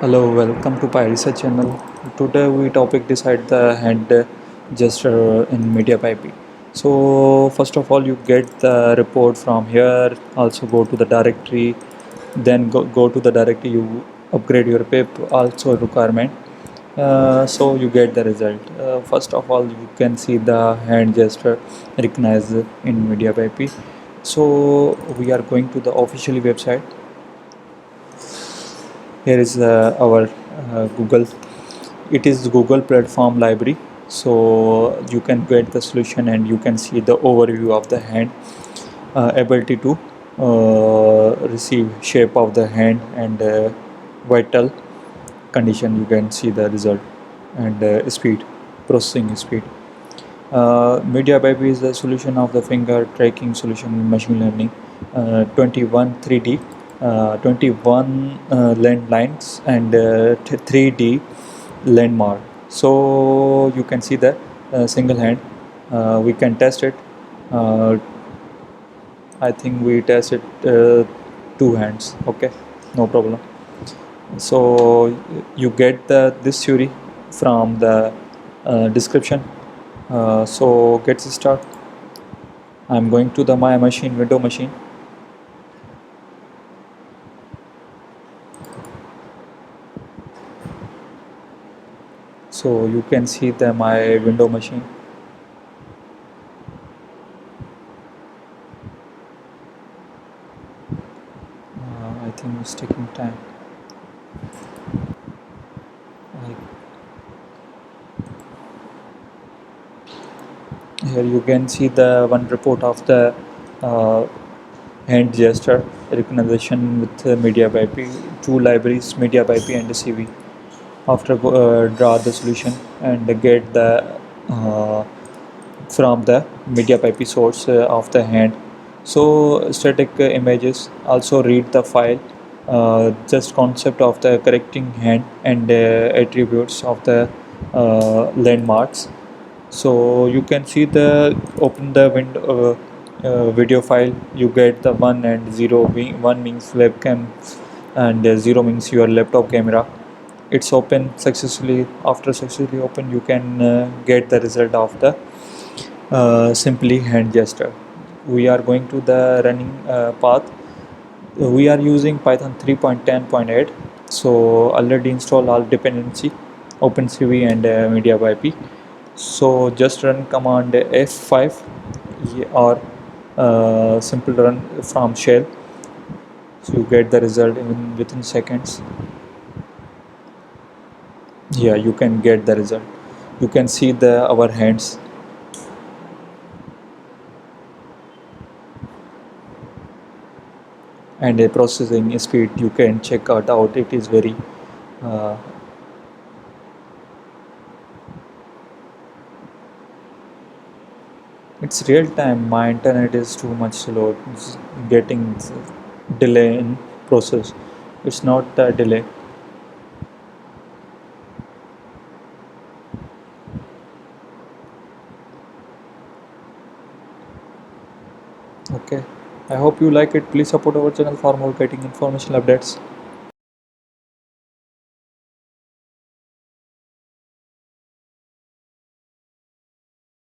Hello, welcome to Pyresearch channel. Today we topic decide the hand gesture in Mediapipe. So first of all, you get the report from here. Also go to the directory. Then go to the directory. You upgrade your pip. Also requirement. So you get the result. First of all, you can see the hand gesture recognized in Mediapipe. So we are going to the officially website. Here is our Google. It is Google platform library, so you can get the solution and you can see the overview of the hand, ability to receive shape of the hand and vital condition. You can see the result and speed, processing speed. MediaPipe is the solution of the finger tracking solution in machine learning. 21 3D, 21 landlines, and 3D landmark. So you can see the single hand. We can test it. Uh, I think we test it two hands. Okay, no problem. So you get the this theory from the description. So get start. I'm going to the my machine window machine. So you can see the my window machine. I think it's taking time. Here you can see the one report of the uh, hand gesture recognition with MediaPipe, two libraries, MediaPipe and CV. After draw the solution and get the uh, from the MediaPipe source of the hand. So static images, also read the file, just concept of the correcting hand and attributes of the landmarks. So you can see the open the window video file. You get the 1 and 0. 1 means webcam and 0 means your laptop camera. It's open successfully. After successfully open, you can get the result of the simply hand gesture. We are going to the running path. We are using Python 3.10.8. So already install all dependency, OpenCV and MediaPipe. So just run command F5 or simple run from shell. So you get the result within seconds. Yeah, you can get the result. You can see the our hands. And a processing speed, you can check out it is very uh, it's real time. My internet is too much slow. It's getting delay in process. It's not a delay. Okay, I hope you like it. Please support our channel for more getting information updates.